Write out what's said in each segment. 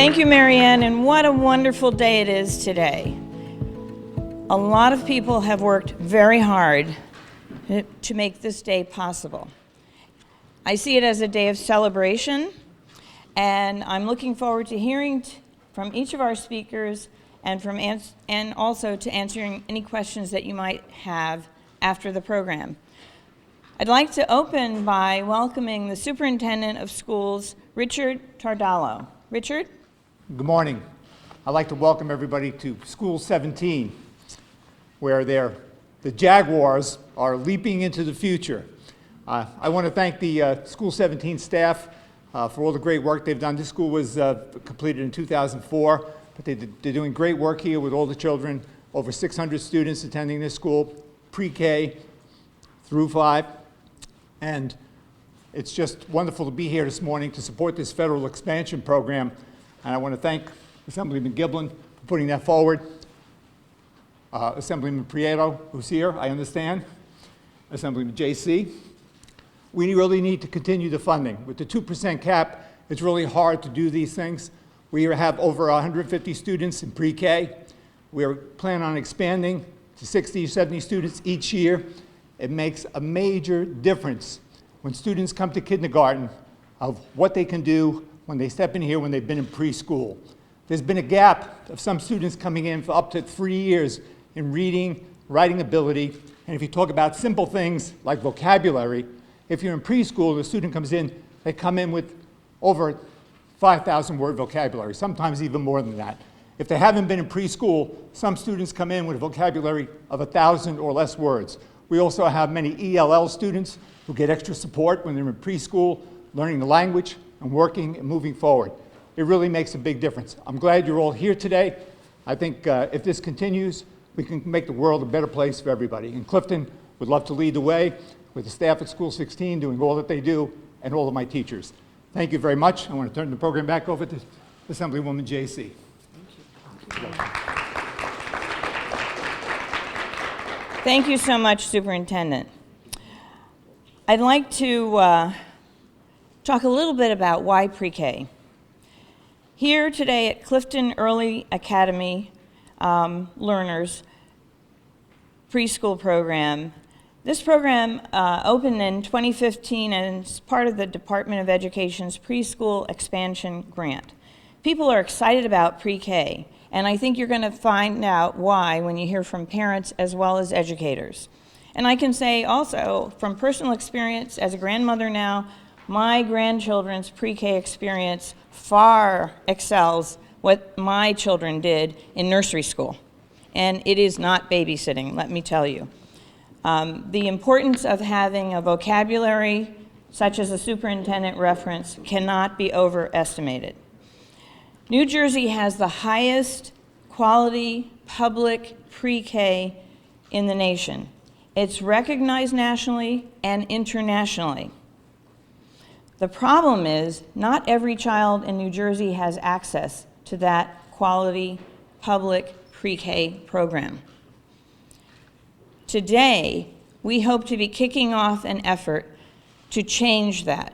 Thank you, Marianne, and what a wonderful day it is today. A lot of people have worked very hard to make this day possible. I see it as a day of celebration, and I'm looking forward to hearing from each of our speakers and also to answering any questions that you might have after the program. I'd like to open by welcoming the Superintendent of Schools, Richard Tardallo. Richard? Good morning. I'd like to welcome everybody to School 17, where the Jaguars are leaping into the future. I want to thank the School 17 staff for all the great work they've done. This school was completed in 2004, but they're doing great work here with all the children, over 600 students attending this school, pre-K through 5. And it's just wonderful to be here this morning to support this federal expansion program. And I want to thank Assemblyman Giblin for putting that forward. Assemblyman Prieto, who's here, I understand. Assemblyman Jasey. We really need to continue the funding. With the 2% cap, it's really hard to do these things. We have over 150 students in pre-K. We're planning on expanding to 60 or 70 students each year. It makes a major difference when students come to kindergarten of what they can do when they step in here when they've been in preschool. There's been a gap of some students coming in for up to 3 years in reading, writing ability, and if you talk about simple things like vocabulary, if you're in preschool, the student comes in, they come in with over 5,000 word vocabulary, sometimes even more than that. If they haven't been in preschool, some students come in with a vocabulary of 1,000 or less words. We also have many ELL students who get extra support when they're in preschool, learning the language and working and moving forward. It really makes a big difference. I'm glad you're all here today. I think if this continues, we can make the world a better place for everybody. And Clifton would love to lead the way with the staff at School 16 doing all that they do and all of my teachers. Thank you very much. I want to turn the program back over to Assemblywoman Jasey. Thank you. Thank you so much, Superintendent. I'd like to talk a little bit about why pre-K. Here today at Clifton Early Academy Learners preschool program. This program opened in 2015 and is part of the Department of Education's preschool expansion grant. People are excited about pre-K, and I think you're going to find out why when you hear from parents as well as educators. And I can say also, from personal experience as a grandmother now, my grandchildren's pre-K experience far excels what my children did in nursery school. And it is not babysitting, let me tell you. The importance of having a vocabulary, such as a superintendent reference, cannot be overestimated. New Jersey has the highest quality public pre-K in the nation. It's recognized nationally and internationally. The problem is not every child in New Jersey has access to that quality public pre-K program. Today, we hope to be kicking off an effort to change that,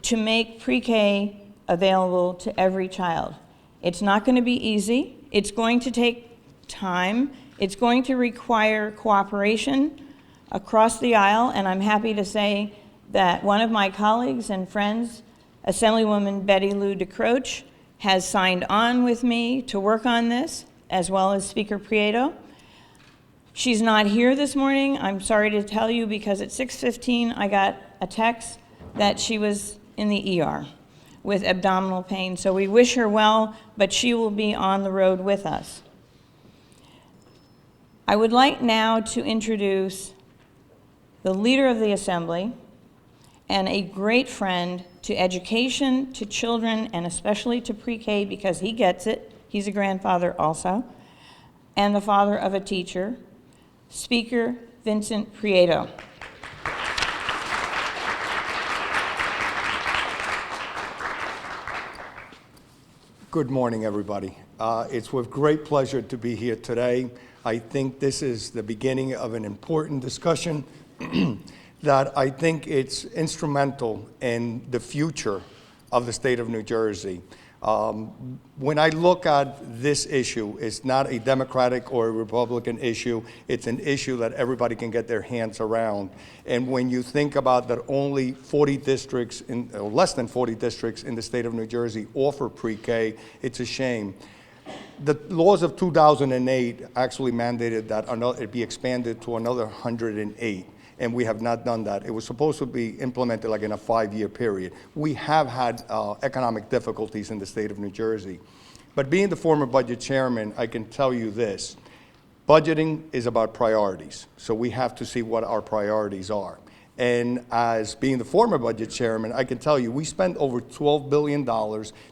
to make pre-K available to every child. It's not going to be easy. It's going to take time. It's going to require cooperation across the aisle, and I'm happy to say that one of my colleagues and friends, Assemblywoman Betty Lou DeCroce, has signed on with me to work on this, as well as Speaker Prieto. She's not here this morning. I'm sorry to tell you, because at 6:15 I got a text that she was in the ER with abdominal pain. So we wish her well, but she will be on the road with us. I would like now to introduce the leader of the Assembly and a great friend to education, to children, and especially to pre-K, because he gets it. He's a grandfather also, and the father of a teacher, Speaker Vincent Prieto. Good morning, everybody. It's with great pleasure to be here today. I think this is the beginning of an important discussion that I think it's instrumental in the future of the state of New Jersey. When I look at this issue, it's not a Democratic or a Republican issue. It's an issue that everybody can get their hands around. And when you think about that only 40 districts, or less than 40 districts in the state of New Jersey offer pre-K, it's a shame. The laws of 2008 actually mandated that it be expanded to another 108. And we have not done that. It was supposed to be implemented like in a 5-year period. We have had economic difficulties in the state of New Jersey. But being the former budget chairman, I can tell you this. Budgeting is about priorities. So we have to see what our priorities are. And as being the former budget chairman, I can tell you we spent over $12 billion.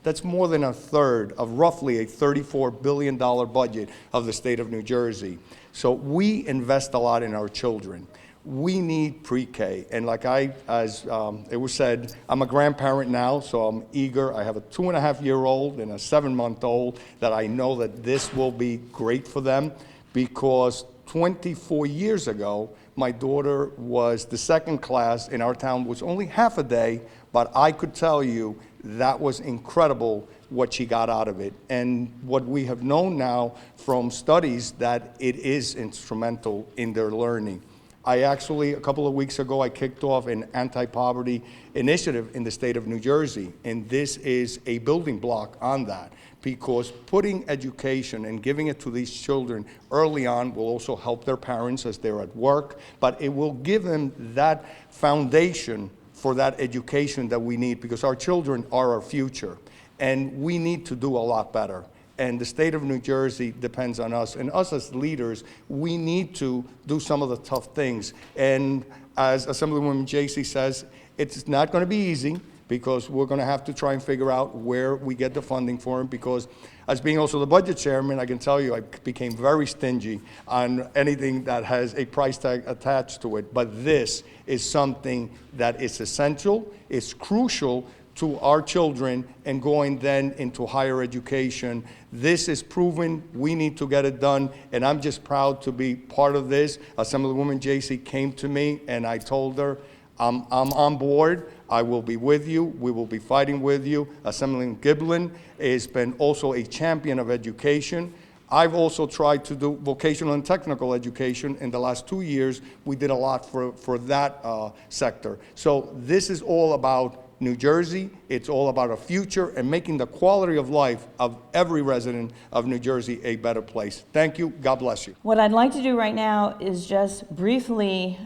That's more than a third of roughly a $34 billion budget of the state of New Jersey. So we invest a lot in our children. We need pre-K, and like as it was said, I'm a grandparent now, so I'm eager. I have a 2.5-year-old and a 7-month-old that I know that this will be great for them, because 24 years ago, my daughter was the second class in our town, was only half a day, but I could tell you that was incredible what she got out of it. And what we have known now from studies that it is instrumental in their learning. I actually, a couple of weeks ago, I kicked off an anti-poverty initiative in the state of New Jersey, and this is a building block on that, because putting education and giving it to these children early on will also help their parents as they're at work, but it will give them that foundation for that education that we need, because our children are our future, and we need to do a lot better. And the state of New Jersey depends on us. And us as leaders, we need to do some of the tough things. And as Assemblywoman Jasey says, it's not going to be easy, because we're going to have to try and figure out where we get the funding for it. Because as being also the budget chairman, I can tell you I became very stingy on anything that has a price tag attached to it. But this is something that is essential, it's crucial to our children, and going then into higher education. This is proven. We need to get it done, and I'm just proud to be part of this. Assemblywoman Jasey came to me, and I told her, I'm on board. I will be with you. We will be fighting with you. Assemblyman Giblin has been also a champion of education. I've also tried to do vocational and technical education. In the last 2 years, we did a lot for that sector. So this is all about New Jersey. It's all about a future and making the quality of life of every resident of New Jersey a better place. Thank you. God bless you. What I'd like to do right now is just briefly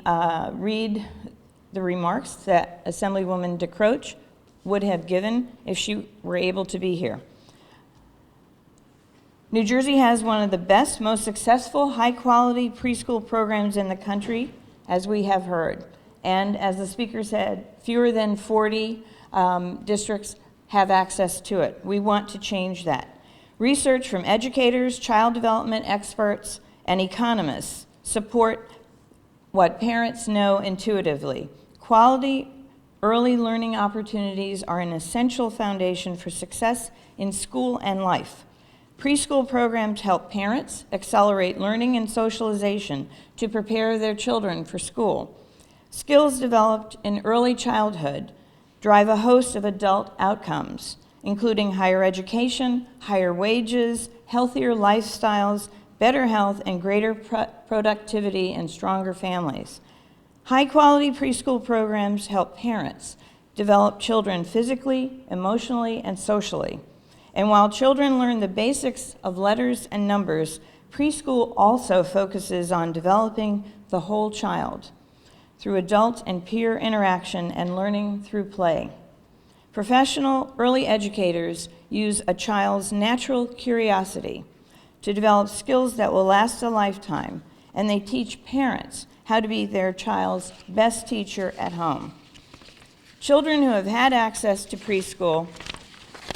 read the remarks that Assemblywoman DeCroce would have given if she were able to be here. New Jersey has one of the best, most successful, high-quality preschool programs in the country, as we have heard. And as the speaker said, fewer than 40 districts have access to it. We want to change that. Research from educators, child development experts, and economists support what parents know intuitively. Quality early learning opportunities are an essential foundation for success in school and life. Preschool programs help parents accelerate learning and socialization to prepare their children for school. Skills developed in early childhood drive a host of adult outcomes, including higher education, higher wages, healthier lifestyles, better health, and greater productivity and stronger families. High-quality preschool programs help parents develop children physically, emotionally, and socially. And while children learn the basics of letters and numbers, preschool also focuses on developing the whole child through adult and peer interaction and learning through play. Professional early educators use a child's natural curiosity to develop skills that will last a lifetime, and they teach parents how to be their child's best teacher at home. Children who have had access to preschool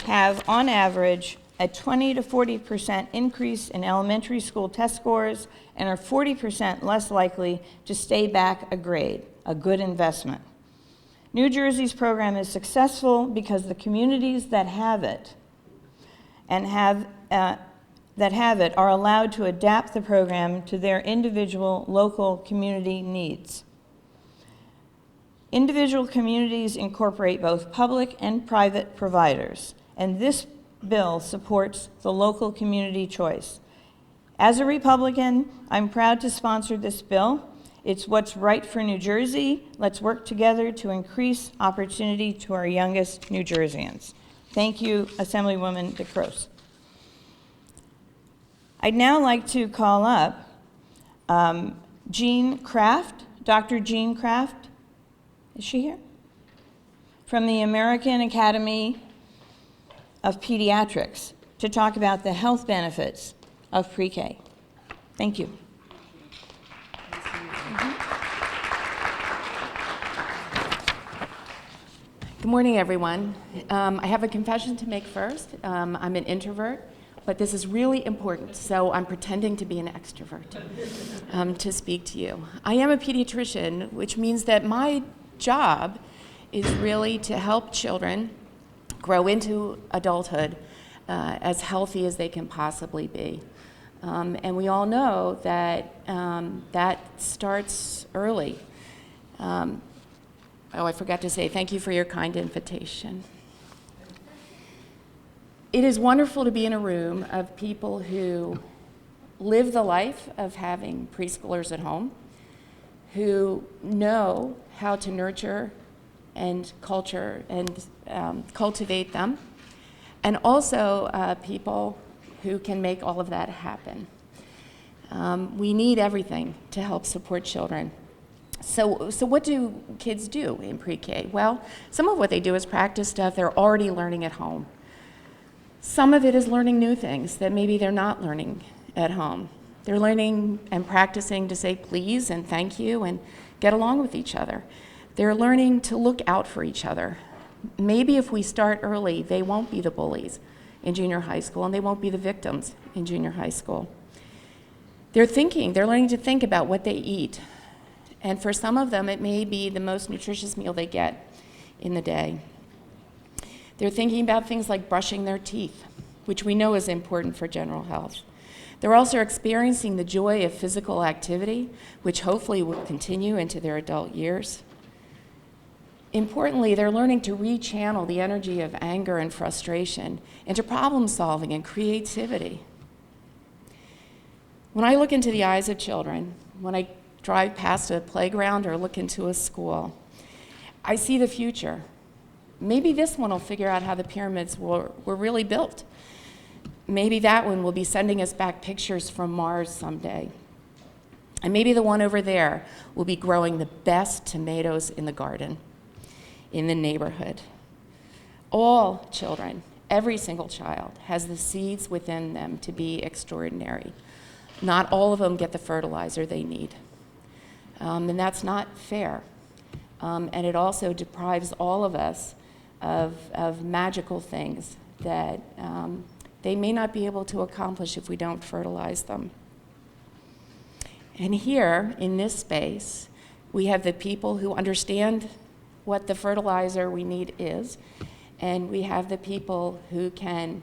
have, on average, a 20 to 40% increase in elementary school test scores and are 40% less likely to stay back a grade, a good investment. New Jersey's program is successful because the communities that have it are allowed to adapt the program to their individual local community needs. Individual communities incorporate both public and private providers, and this bill supports the local community choice. As a Republican, I'm proud to sponsor this bill. It's what's right for New Jersey. Let's work together to increase opportunity to our youngest New Jerseyans. Thank you, Assemblywoman DeCroce. I'd now like to call up Jean Kraft, Dr. Jean Kraft. Is she here? From the American Academy of Pediatrics to talk about the health benefits of pre-K. Thank you. Good morning, everyone. I have a confession to make first. I'm an introvert, but this is really important, so I'm pretending to be an extrovert to speak to you. I am a pediatrician, which means that my job is really to help children grow into adulthood as healthy as they can possibly be. And we all know that that starts early. I forgot to say thank you for your kind invitation. It is wonderful to be in a room of people who live the life of having preschoolers at home, who know how to nurture and culture and cultivate them, and also people who can make all of that happen. We need everything to help support children. So what do kids do in pre-K? Well, some of what they do is practice stuff they're already learning at home. Some of it is learning new things that maybe they're not learning at home. They're learning and practicing to say please and thank you and get along with each other. They're learning to look out for each other. Maybe if we start early, they won't be the bullies in junior high school and they won't be the victims in junior high school. They're learning to think about what they eat. And for some of them, it may be the most nutritious meal they get in the day. They're thinking about things like brushing their teeth, which we know is important for general health. They're also experiencing the joy of physical activity, which hopefully will continue into their adult years. Importantly, they're learning to rechannel the energy of anger and frustration into problem solving and creativity. When I look into the eyes of children, when I drive past a playground or look into a school, I see the future. Maybe this one will figure out how the pyramids were really built. Maybe that one will be sending us back pictures from Mars someday. And maybe the one over there will be growing the best tomatoes in the garden, in the neighborhood. All children, every single child, has the seeds within them to be extraordinary. Not all of them get the fertilizer they need. And that's not fair. And it also deprives all of us of magical things that they may not be able to accomplish if we don't fertilize them. And here, in this space, we have the people who understand what the fertilizer we need is, and we have the people who can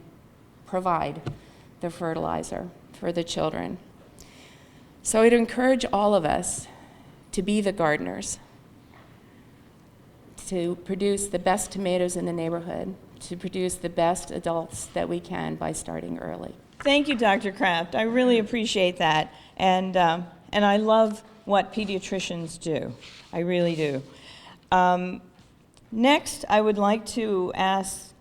provide the fertilizer for the children. So I'd encourage all of us to be the gardeners, to produce the best tomatoes in the neighborhood, to produce the best adults that we can by starting early. Thank you, Dr. Kraft. I really appreciate that. And I love what pediatricians do. I really do. Next, I would like to ask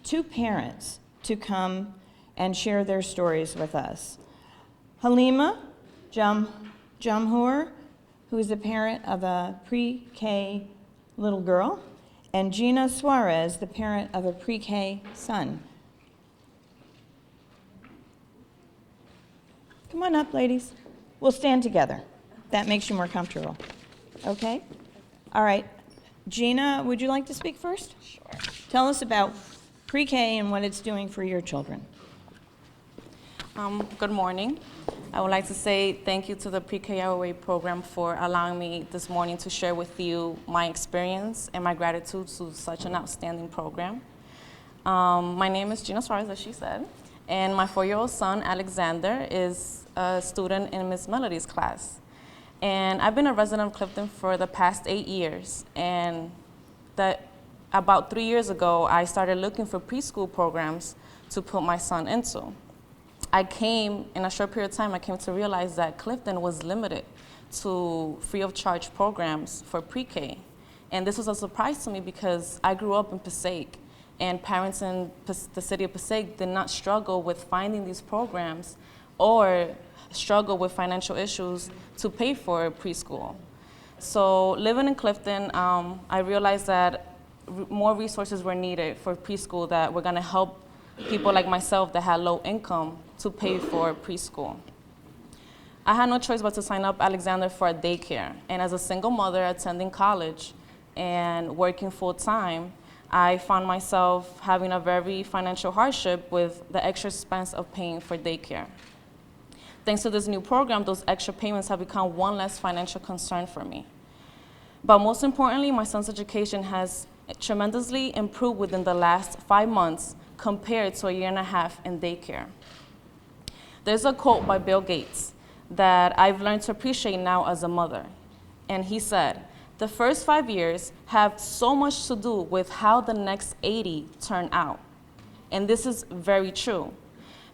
two parents to come and share their stories with us. Halima Jamhour, who is the parent of a pre-K little girl, and Gina Suarez, the parent of a pre-K son. Come on up, ladies. We'll stand together. That makes you more comfortable. Okay? All right. Gina, would you like to speak first? Sure. Tell us about pre-K and what it's doing for your children. Good morning. I would like to say thank you to the Pre-K ROA program for allowing me this morning to share with you my experience and my gratitude to such an outstanding program. My name is Gina Suarez, as she said, and my 4-year-old son, Alexander, is a student in Miss Melody's class. And I've been a resident of Clifton for the past 8 years, and the about 3 years ago, I started looking for preschool programs to put my son into. In a short period of time, I came to realize that Clifton was limited to free of charge programs for pre-K. And this was a surprise to me because I grew up in Passaic, and parents in the city of Passaic did not struggle with finding these programs or struggle with financial issues to pay for preschool. So living in Clifton, I realized that more resources were needed for preschool that were gonna help people like myself that had low income to pay for preschool. I had no choice but to sign up Alexander for a daycare. And as a single mother attending college and working full time, I found myself having a very financial hardship with the extra expense of paying for daycare. Thanks to this new program, those extra payments have become one less financial concern for me. But most importantly, my son's education has tremendously improved within the last 5 months compared to a year and a half in daycare. There's a quote by Bill Gates that I've learned to appreciate now as a mother. And he said, "The first 5 years have so much to do with how the next 80 turn out." And this is very true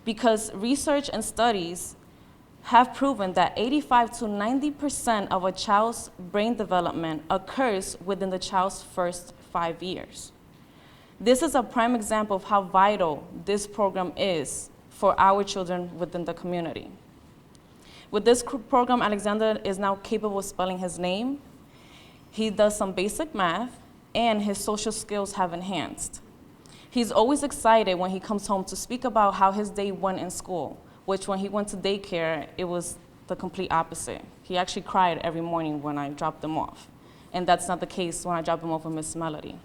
because research and studies have proven that 85 to 90% of a child's brain development occurs within the child's first 5 years. This is a prime example of how vital this program is for our children within the community. With this program, Alexander is now capable of spelling his name. He does some basic math, and his social skills have enhanced. He's always excited when he comes home to speak about how his day went in school, which when he went to daycare, it was the complete opposite. He actually cried every morning when I dropped him off. And that's not the case when I drop him off with Miss Melody.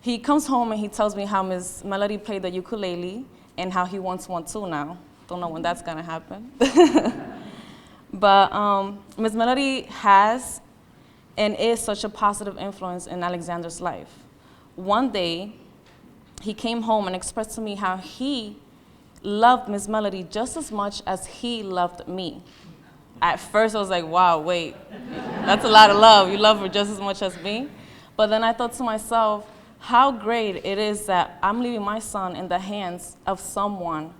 He comes home and he tells me how Miss Melody played the ukulele and how he wants one too now. Don't know when that's gonna happen. But Miss Melody has and is such a positive influence in Alexander's life. One day, he came home and expressed to me how he loved Miss Melody just as much as he loved me. At first, I was like, wow, wait, that's a lot of love. You love her just as much as me? But then I thought to myself, how great it is that I'm leaving my son in the hands of someone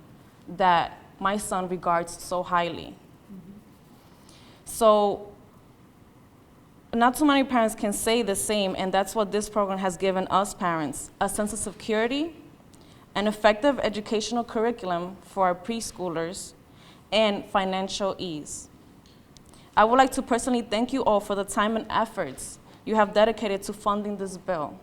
that my son regards so highly. So, not too many parents can say the same, and that's what this program has given us parents, a sense of security, an effective educational curriculum for our preschoolers, and financial ease. I would like to personally thank you all for the time and efforts you have dedicated to funding this bill.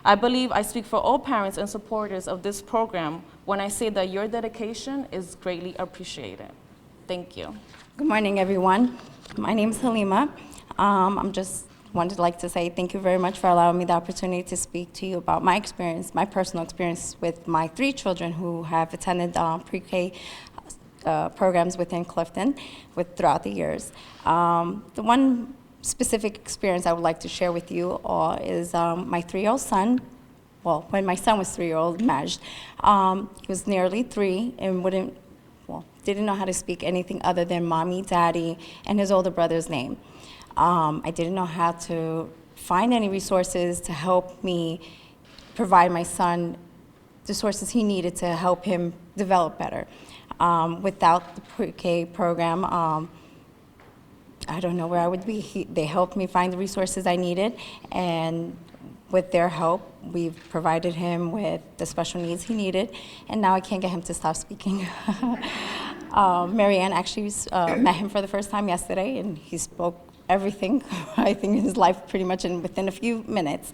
I believe I speak for all parents and supporters of this program when I say that your dedication is greatly appreciated. Thank you. Good morning, everyone. My name is Halima. I'm just wanted like to say thank you very much for allowing me the opportunity to speak to you about my experience, my personal experience with my 3 children who have attended pre-K programs within Clifton throughout the years. The one specific experience I would like to share with you all is my 3-year-old son. Well, when my son was 3-year-old, Majd, he was nearly 3 and didn't know how to speak anything other than mommy, daddy, and his older brother's name. I didn't know how to find any resources to help me provide my son the sources he needed to help him develop better. Without the pre-K program, I don't know where I would be. They helped me find the resources I needed, and with their help, we've provided him with the special needs he needed, and now I can't get him to stop speaking. Marianne actually met him for the first time yesterday, and he spoke everything, I think, in his life pretty much within a few minutes.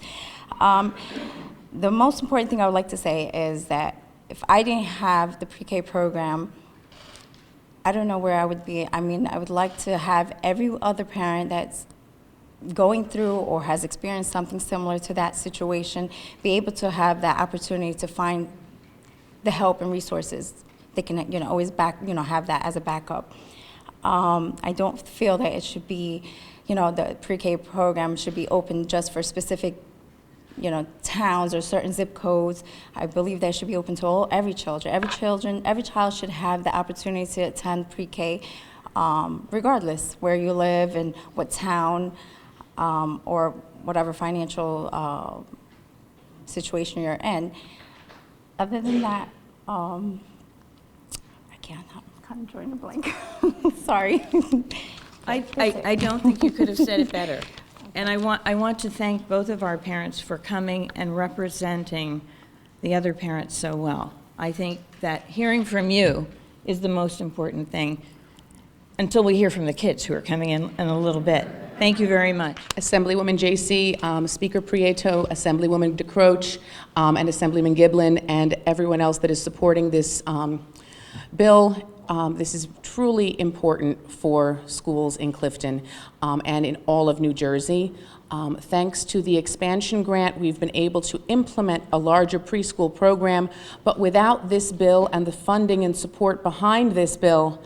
The most important thing I would like to say is that if I didn't have the pre-K program, I don't know where I would be. I mean, I would like to have every other parent that's going through or has experienced something similar to that situation be able to have that opportunity to find the help and resources. They can, always have that as a backup. I don't feel that it should be, the pre-K program should be open just for specific, towns or certain zip codes. I believe that should be open to every child. Every child should have the opportunity to attend pre-K, regardless where you live and what town or whatever financial situation you're in. Other than that, I'm kind of drawing a blank. Sorry. I don't think you could have said it better. And I want to thank both of our parents for coming and representing the other parents so well. I think that hearing from you is the most important thing until we hear from the kids who are coming in a little bit. Thank you very much. Assemblywoman Jasey, Speaker Prieto, Assemblywoman DeCroce, and Assemblyman Giblin, and everyone else that is supporting this bill. This is truly important for schools in Clifton and in all of New Jersey. Thanks to the expansion grant, we've been able to implement a larger preschool program, but without this bill and the funding and support behind this bill,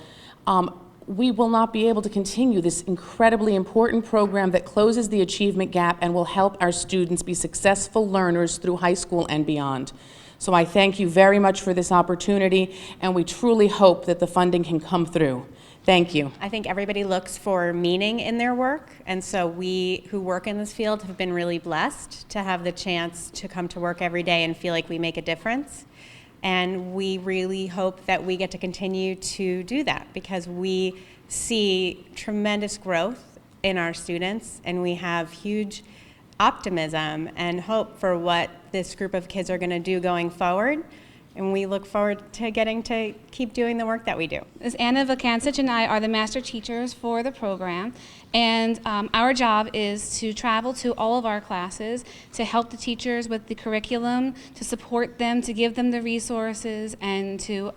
we will not be able to continue this incredibly important program that closes the achievement gap and will help our students be successful learners through high school and beyond. So I thank you very much for this opportunity, and we truly hope that the funding can come through. Thank you. I think everybody looks for meaning in their work, and so we who work in this field have been really blessed to have the chance to come to work every day and feel like we make a difference. And we really hope that we get to continue to do that because we see tremendous growth in our students, and we have huge optimism and hope for what this group of kids are going to do going forward. And we look forward to getting to keep doing the work that we do. Ms. Anna Vakancic and I are the master teachers for the program, and our job is to travel to all of our classes to help the teachers with the curriculum, to support them, to give them the resources, and to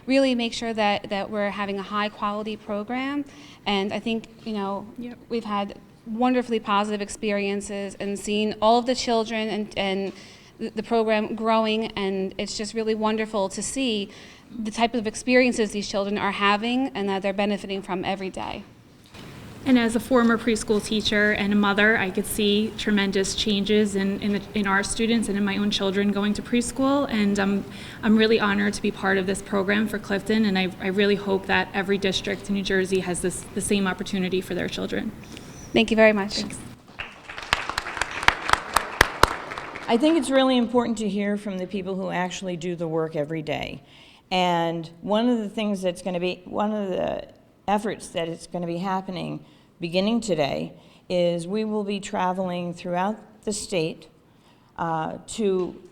really make sure that we're having a high quality program. And I think, we've had wonderfully positive experiences and seen all of the children and the program growing, and it's just really wonderful to see the type of experiences these children are having and that they're benefiting from every day. And as a former preschool teacher and a mother, I could see tremendous changes in our students and in my own children going to preschool, and I'm really honored to be part of this program for Clifton, and I really hope that every district in New Jersey has the same opportunity for their children. Thank you very much. Thanks. I think it's really important to hear from the people who actually do the work every day. And one of the things that's going to be, one of the efforts that is going to be happening beginning today is we will be traveling throughout the state to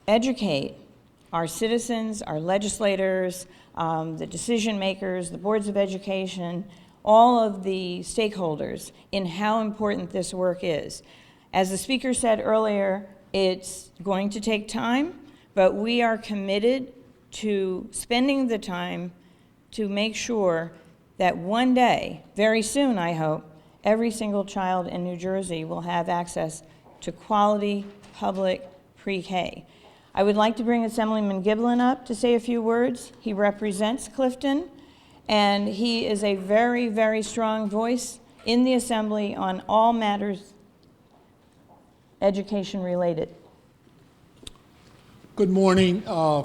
educate our citizens, our legislators, the decision makers, the boards of education, all of the stakeholders in how important this work is. As the speaker said earlier, it's going to take time, but we are committed to spending the time to make sure that one day, very soon I hope, every single child in New Jersey will have access to quality public pre-K. I would like to bring Assemblyman Giblin up to say a few words. He represents Clifton, and he is a very, very strong voice in the Assembly on all matters education related. Good morning.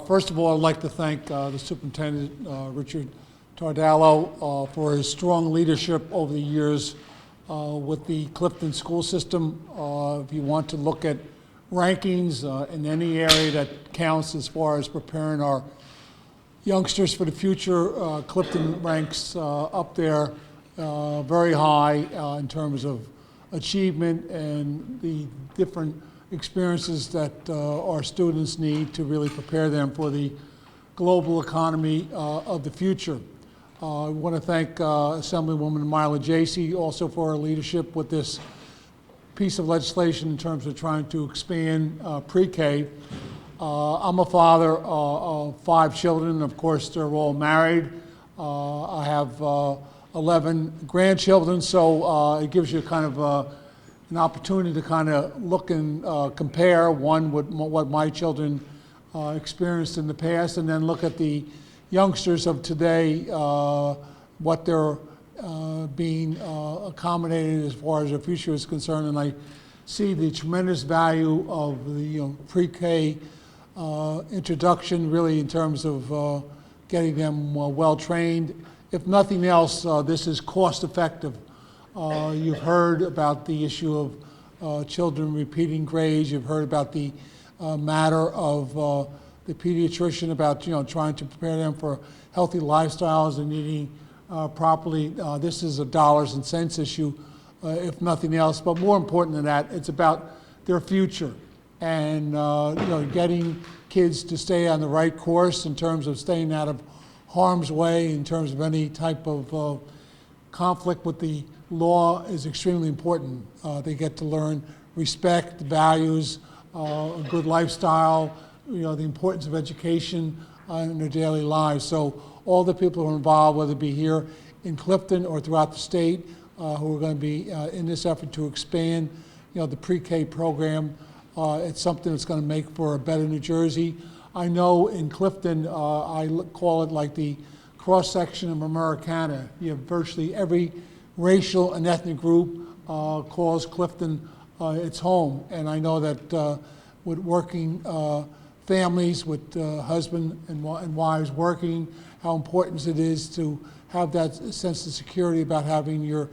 First of all, I'd like to thank the Superintendent, Richard Tardallo, for his strong leadership over the years with the Clifton school system. If you want to look at rankings in any area that counts as far as preparing our youngsters for the future, Clifton ranks up there very high in terms of achievement and the different experiences that our students need to really prepare them for the global economy of the future. I want to thank Assemblywoman Mila Jasey also for her leadership with this piece of legislation in terms of trying to expand pre-K. I'm a father of 5 children. Of course, they're all married. I have 11 grandchildren, so it gives you kind of an opportunity to kind of look and compare, one, with what my children experienced in the past, and then look at the youngsters of today, what they're being accommodated as far as their future is concerned. And I see the tremendous value of the pre-K introduction, really, in terms of getting them well trained. If nothing else, this is cost effective. You've heard about the issue children repeating grades. You've heard about the matter of the pediatrician about trying to prepare them for healthy lifestyles and eating properly. This is a dollars and cents issue, if nothing else. But more important than that, it's about their future and getting kids to stay on the right course in terms of staying out of harm's way, in terms of any type of conflict with the law is extremely important. They get to learn respect, values, a good lifestyle, the importance of education in their daily lives. So all the people who are involved, whether it be here in Clifton or throughout the state, who are going to be in this effort to expand, the pre-K program, it's something that's going to make for a better New Jersey. I know in Clifton, I call it like the cross-section of Americana. You have virtually every racial and ethnic group calls Clifton its home. And I know that with working families, with husband and wives working, how important it is to have that sense of security about having your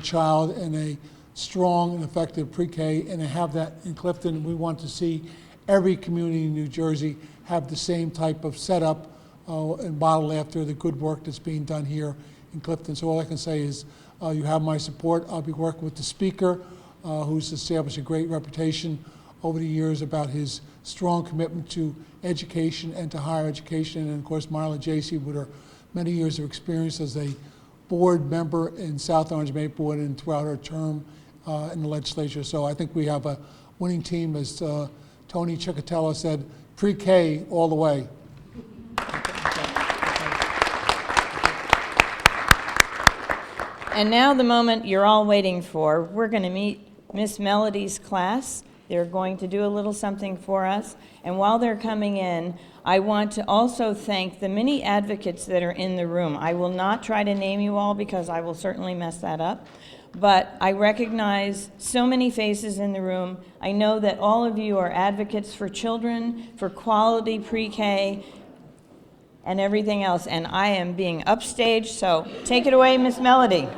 child in a strong and effective pre-K, and to have that in Clifton. We want to see every community in New Jersey have the same type of setup and model after the good work that's being done here in Clifton. So all I can say is you have my support. I'll be working with the Speaker, who's established a great reputation over the years about his strong commitment to education and to higher education, and of course Mila, Jasey, with her many years of experience as a board member in South Orange Maplewood and throughout her term in the legislature. So I think we have a winning team, as Tony Ciccatello said, pre-K all the way. And now the moment you're all waiting for. We're going to meet Miss Melody's class. They're going to do a little something for us. And while they're coming in, I want to also thank the many advocates that are in the room. I will not try to name you all because I will certainly mess that up. But I recognize so many faces in the room. I know that all of you are advocates for children, for quality pre-K, and everything else. And I am being upstaged, so take it away, Miss Melody.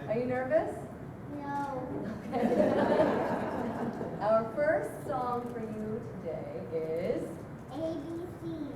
Are you nervous? No. Okay. Our first song for you today is ABC.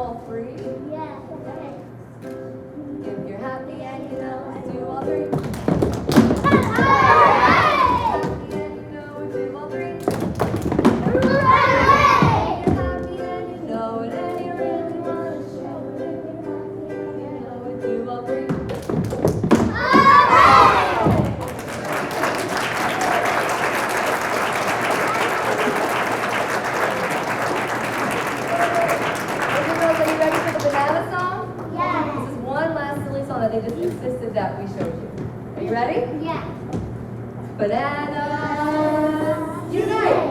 all three? Yes. Okay. If you're happy and you know, do all three. Happy and you know, do all three. Hooray! If you're happy and you know it and you really want to show it. If you're happy and you know it, do all three. They just insisted that we showed you. Are you ready? Yeah. Bananas unite!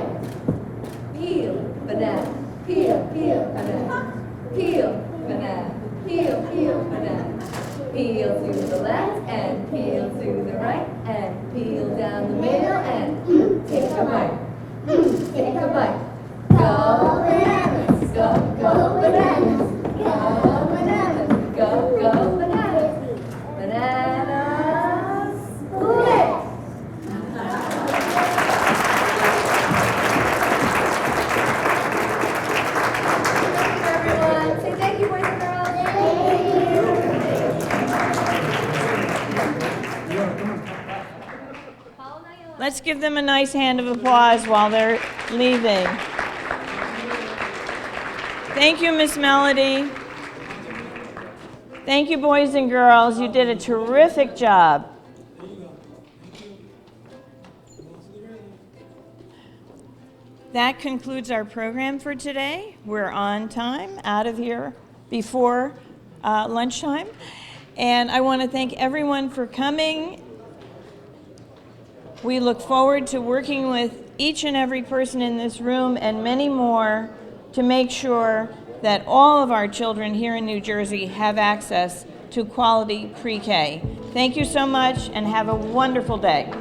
Peel, banana, peel, peel, banana. Peel, banana, peel, peel, banana. Peel to the left and peel to the right and peel down the middle and take a bite. Take a bite. Go bananas! Go, go bananas! Go bananas! Go, go bananas! Bananas split! Thank you, everyone. Say thank you, boys and girls. Let's give them a nice hand of applause while they're leaving. Thank you, Miss Melody. Thank you, boys and girls. You did a terrific job. That concludes our program for today. We're on time, out of here before lunchtime. And I want to thank everyone for coming. We look forward to working with each and every person in this room and many more to make sure that all of our children here in New Jersey have access to quality pre-K. Thank you so much and have a wonderful day.